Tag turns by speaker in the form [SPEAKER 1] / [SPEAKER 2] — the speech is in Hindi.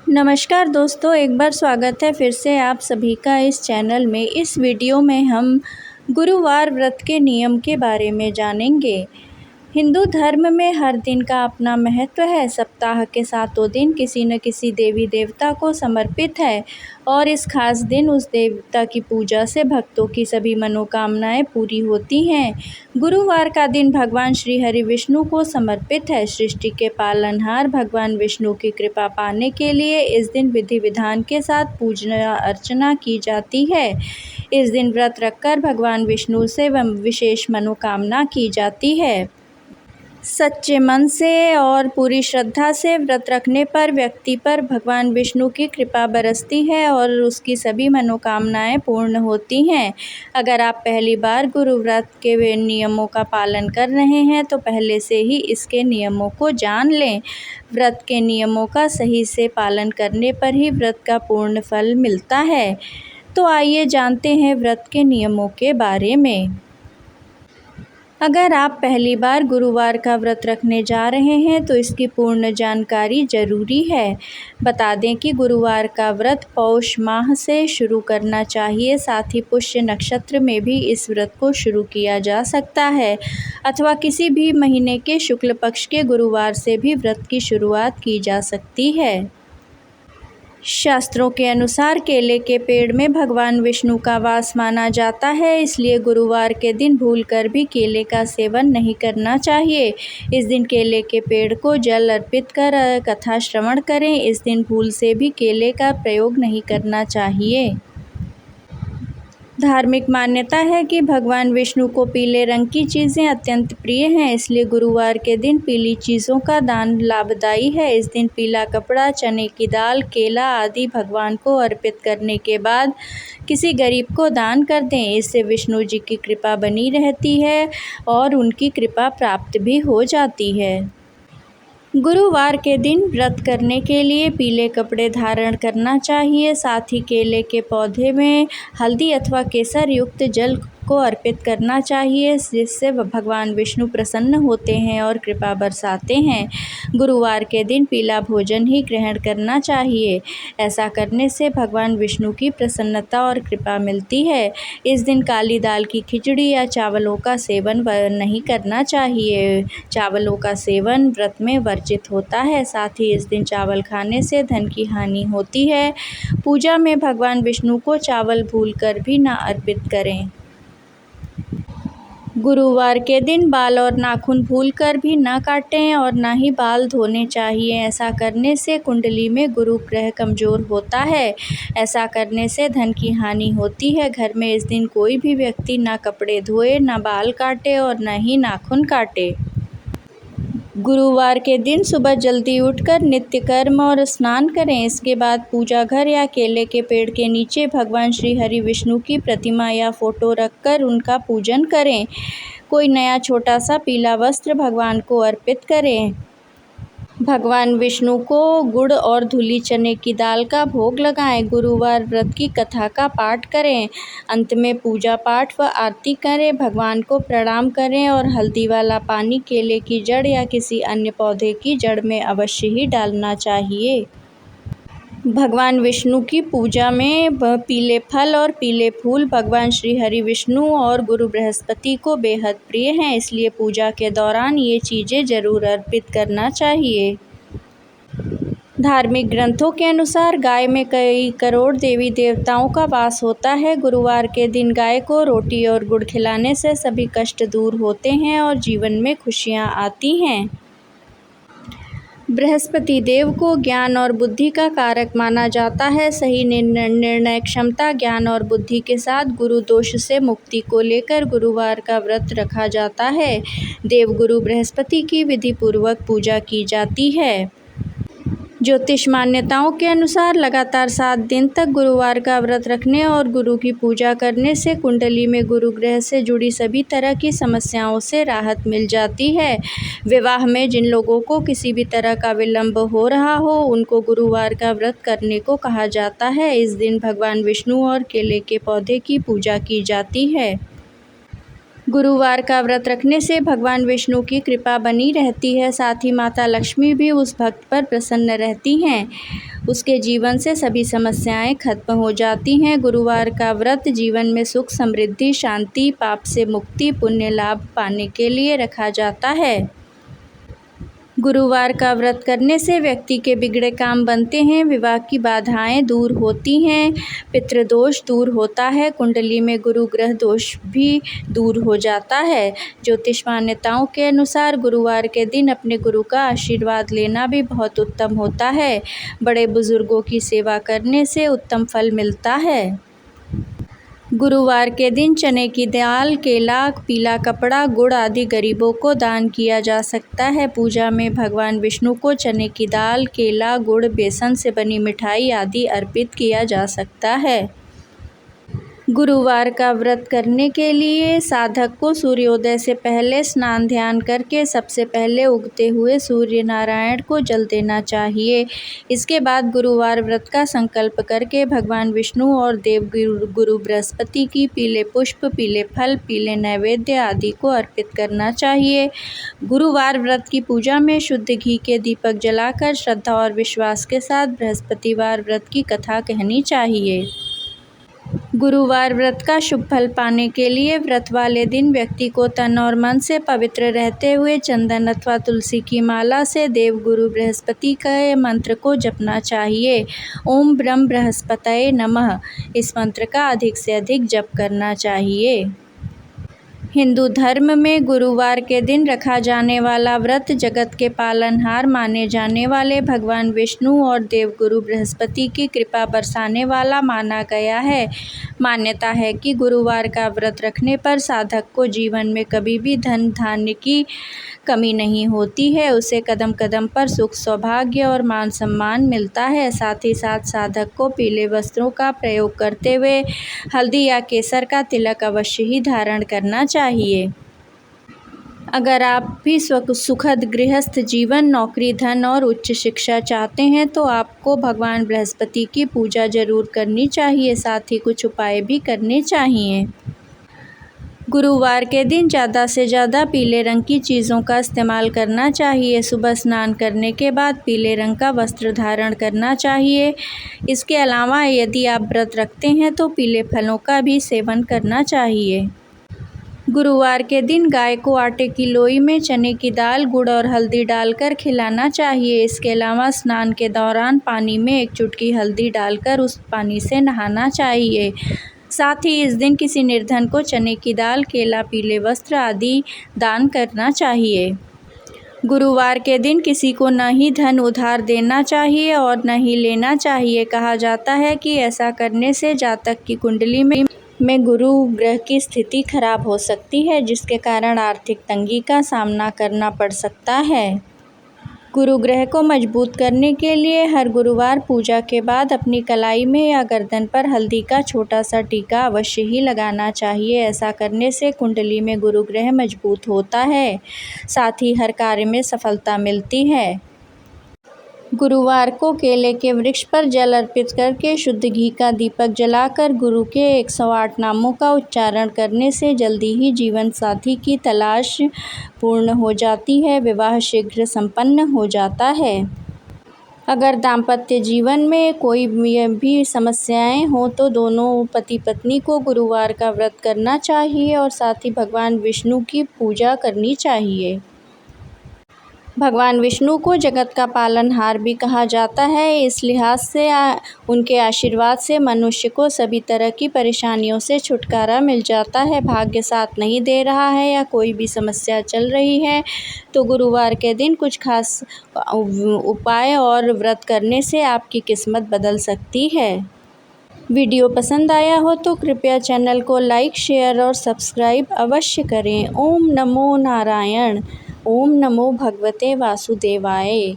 [SPEAKER 1] नमस्कार दोस्तों, एक बार स्वागत है फिर से आप सभी का इस चैनल में। इस वीडियो में हम गुरुवार व्रत के नियम के बारे में जानेंगे। हिंदू धर्म में हर दिन का अपना महत्व है। सप्ताह के 7 दिन किसी न किसी देवी देवता को समर्पित है और इस खास दिन उस देवता की पूजा से भक्तों की सभी मनोकामनाएं पूरी होती हैं। गुरुवार का दिन भगवान श्री हरि विष्णु को समर्पित है। सृष्टि के पालनहार भगवान विष्णु की कृपा पाने के लिए इस दिन विधि विधान के साथ पूजा अर्चना की जाती है। इस दिन व्रत रखकर भगवान विष्णु से विशेष मनोकामना की जाती है। सच्चे मन से और पूरी श्रद्धा से व्रत रखने पर व्यक्ति पर भगवान विष्णु की कृपा बरसती है और उसकी सभी मनोकामनाएं पूर्ण होती हैं। अगर आप पहली बार गुरु व्रत के नियमों का पालन कर रहे हैं तो पहले से ही इसके नियमों को जान लें। व्रत के नियमों का सही से पालन करने पर ही व्रत का पूर्ण फल मिलता है। तो आइए जानते हैं व्रत के नियमों के बारे में। अगर आप पहली बार गुरुवार का व्रत रखने जा रहे हैं तो इसकी पूर्ण जानकारी ज़रूरी है। बता दें कि गुरुवार का व्रत पौष माह से शुरू करना चाहिए। साथ ही पुष्य नक्षत्र में भी इस व्रत को शुरू किया जा सकता है अथवा किसी भी महीने के शुक्ल पक्ष के गुरुवार से भी व्रत की शुरुआत की जा सकती है। शास्त्रों के अनुसार केले के पेड़ में भगवान विष्णु का वास माना जाता है, इसलिए गुरुवार के दिन भूलकर भी केले का सेवन नहीं करना चाहिए। इस दिन केले के पेड़ को जल अर्पित कर कथा श्रवण करें। इस दिन भूल से भी केले का प्रयोग नहीं करना चाहिए। धार्मिक मान्यता है कि भगवान विष्णु को पीले रंग की चीज़ें अत्यंत प्रिय हैं, इसलिए गुरुवार के दिन पीली चीज़ों का दान लाभदायी है। इस दिन पीला कपड़ा, चने की दाल, केला आदि भगवान को अर्पित करने के बाद किसी गरीब को दान कर दें। इससे विष्णु जी की कृपा बनी रहती है और उनकी कृपा प्राप्त भी हो जाती है। गुरुवार के दिन व्रत करने के लिए पीले कपड़े धारण करना चाहिए। साथ ही केले के पौधे में हल्दी अथवा केसर युक्त जल को अर्पित करना चाहिए, जिससे भगवान विष्णु प्रसन्न होते हैं और कृपा बरसाते हैं। गुरुवार के दिन पीला भोजन ही ग्रहण करना चाहिए। ऐसा करने से भगवान विष्णु की प्रसन्नता और कृपा मिलती है। इस दिन काली दाल की खिचड़ी या चावलों का सेवन नहीं करना चाहिए। चावलों का सेवन व्रत में वर्जित होता है। साथ ही इस दिन चावल खाने से धन की हानि होती है। पूजा में भगवान विष्णु को चावल भूलकर भी ना अर्पित करें। गुरुवार के दिन बाल और नाखून भूलकर भी न काटें और ना ही बाल धोने चाहिए। ऐसा करने से कुंडली में गुरु ग्रह कमज़ोर होता है। ऐसा करने से धन की हानि होती है। घर में इस दिन कोई भी व्यक्ति ना कपड़े धोए, ना बाल काटे और न ही नाखून काटे। गुरुवार के दिन सुबह जल्दी उठकर नित्य कर्म और स्नान करें। इसके बाद पूजा घर या केले के पेड़ के नीचे भगवान श्री हरि विष्णु की प्रतिमा या फोटो रखकर उनका पूजन करें। कोई नया छोटा सा पीला वस्त्र भगवान को अर्पित करें। भगवान विष्णु को गुड़ और धुली चने की दाल का भोग लगाएं। गुरुवार व्रत की कथा का पाठ करें। अंत में पूजा पाठ व आरती करें। भगवान को प्रणाम करें और हल्दी वाला पानी केले की जड़ या किसी अन्य पौधे की जड़ में अवश्य ही डालना चाहिए। भगवान विष्णु की पूजा में पीले फल और पीले फूल भगवान श्री हरि विष्णु और गुरु बृहस्पति को बेहद प्रिय हैं, इसलिए पूजा के दौरान ये चीज़ें ज़रूर अर्पित करना चाहिए। धार्मिक ग्रंथों के अनुसार गाय में कई करोड़ देवी देवताओं का वास होता है। गुरुवार के दिन गाय को रोटी और गुड़ खिलाने से सभी कष्ट दूर होते हैं और जीवन में खुशियाँ आती हैं। बृहस्पति देव को ज्ञान और बुद्धि का कारक माना जाता है। सही निर्णय क्षमता, ज्ञान और बुद्धि के साथ गुरु दोष से मुक्ति को लेकर गुरुवार का व्रत रखा जाता है। देवगुरु बृहस्पति की विधि पूर्वक पूजा की जाती है। ज्योतिष मान्यताओं के अनुसार लगातार 7 दिन तक गुरुवार का व्रत रखने और गुरु की पूजा करने से कुंडली में गुरु ग्रह से जुड़ी सभी तरह की समस्याओं से राहत मिल जाती है। विवाह में जिन लोगों को किसी भी तरह का विलंब हो रहा हो, उनको गुरुवार का व्रत करने को कहा जाता है। इस दिन भगवान विष्णु और केले के पौधे की पूजा की जाती है। गुरुवार का व्रत रखने से भगवान विष्णु की कृपा बनी रहती है, साथ ही माता लक्ष्मी भी उस भक्त पर प्रसन्न रहती हैं। उसके जीवन से सभी समस्याएं खत्म हो जाती हैं। गुरुवार का व्रत जीवन में सुख, समृद्धि, शांति, पाप से मुक्ति, पुण्य लाभ पाने के लिए रखा जाता है। गुरुवार का व्रत करने से व्यक्ति के बिगड़े काम बनते हैं, विवाह की बाधाएं दूर होती हैं, पितृदोष दूर होता है, कुंडली में गुरु ग्रह दोष भी दूर हो जाता है। ज्योतिष मान्यताओं के अनुसार गुरुवार के दिन अपने गुरु का आशीर्वाद लेना भी बहुत उत्तम होता है। बड़े बुजुर्गों की सेवा करने से उत्तम फल मिलता है। गुरुवार के दिन चने की दाल, केला, पीला कपड़ा, गुड़ आदि गरीबों को दान किया जा सकता है। पूजा में भगवान विष्णु को चने की दाल, केला, गुड़, बेसन से बनी मिठाई आदि अर्पित किया जा सकता है। गुरुवार का व्रत करने के लिए साधक को सूर्योदय से पहले स्नान ध्यान करके सबसे पहले उगते हुए सूर्य नारायण को जल देना चाहिए। इसके बाद गुरुवार व्रत का संकल्प करके भगवान विष्णु और देव गुरु बृहस्पति की पीले पुष्प, पीले फल, पीले नैवेद्य आदि को अर्पित करना चाहिए। गुरुवार व्रत की पूजा में शुद्ध घी के दीपक जलाकर श्रद्धा और विश्वास के साथ बृहस्पतिवार व्रत की कथा कहनी चाहिए। गुरुवार व्रत का शुभ फल पाने के लिए व्रत वाले दिन व्यक्ति को तन और मन से पवित्र रहते हुए चंदन अथवा तुलसी की माला से देव गुरु बृहस्पति के मंत्र को जपना चाहिए। ओम ब्रह्म बृहस्पतये नमः, इस मंत्र का अधिक से अधिक जप करना चाहिए। हिंदू धर्म में गुरुवार के दिन रखा जाने वाला व्रत जगत के पालनहार माने जाने वाले भगवान विष्णु और देवगुरु बृहस्पति की कृपा बरसाने वाला माना गया है। मान्यता है कि गुरुवार का व्रत रखने पर साधक को जीवन में कभी भी धन धान्य की कमी नहीं होती है। उसे कदम कदम पर सुख, सौभाग्य और मान सम्मान मिलता है। साथ ही साथ साधक को पीले वस्त्रों का प्रयोग करते हुए हल्दी या केसर का तिलक अवश्य ही धारण करना चाहिए। अगर आप भी सुखद गृहस्थ जीवन, नौकरी, धन और उच्च शिक्षा चाहते हैं तो आपको भगवान बृहस्पति की पूजा जरूर करनी चाहिए। साथ ही कुछ उपाय भी करने चाहिए। गुरुवार के दिन ज़्यादा से ज़्यादा पीले रंग की चीज़ों का इस्तेमाल करना चाहिए। सुबह स्नान करने के बाद पीले रंग का वस्त्र धारण करना चाहिए। इसके अलावा यदि आप व्रत रखते हैं तो पीले फलों का भी सेवन करना चाहिए। गुरुवार के दिन गाय को आटे की लोई में चने की दाल, गुड़ और हल्दी डालकर खिलाना चाहिए। इसके अलावा स्नान के दौरान पानी में 1 चुटकी हल्दी डालकर उस पानी से नहाना चाहिए। साथ ही इस दिन किसी निर्धन को चने की दाल, केला, पीले वस्त्र आदि दान करना चाहिए। गुरुवार के दिन किसी को न ही धन उधार देना चाहिए और न ही लेना चाहिए। कहा जाता है कि ऐसा करने से जातक की कुंडली में गुरु ग्रह की स्थिति खराब हो सकती है, जिसके कारण आर्थिक तंगी का सामना करना पड़ सकता है। गुरु ग्रह को मजबूत करने के लिए हर गुरुवार पूजा के बाद अपनी कलाई में या गर्दन पर हल्दी का छोटा सा टीका अवश्य ही लगाना चाहिए। ऐसा करने से कुंडली में गुरु ग्रह मजबूत होता है, साथ ही हर कार्य में सफलता मिलती है। गुरुवार को केले के वृक्ष पर जल अर्पित करके शुद्ध घी का दीपक जलाकर गुरु के 108 नामों का उच्चारण करने से जल्दी ही जीवन साथी की तलाश पूर्ण हो जाती है, विवाह शीघ्र संपन्न हो जाता है। अगर दाम्पत्य जीवन में कोई भी समस्याएं हो तो दोनों पति पत्नी को गुरुवार का व्रत करना चाहिए और साथ ही भगवान विष्णु की पूजा करनी चाहिए। भगवान विष्णु को जगत का पालनहार भी कहा जाता है। इस लिहाज से उनके आशीर्वाद से मनुष्य को सभी तरह की परेशानियों से छुटकारा मिल जाता है। भाग्य साथ नहीं दे रहा है या कोई भी समस्या चल रही है तो गुरुवार के दिन कुछ खास उपाय और व्रत करने से आपकी किस्मत बदल सकती है। वीडियो पसंद आया हो तो कृपया चैनल को लाइक, शेयर और सब्सक्राइब अवश्य करें। ओम नमो नारायण। ओम नमो भगवते वासुदेवाय।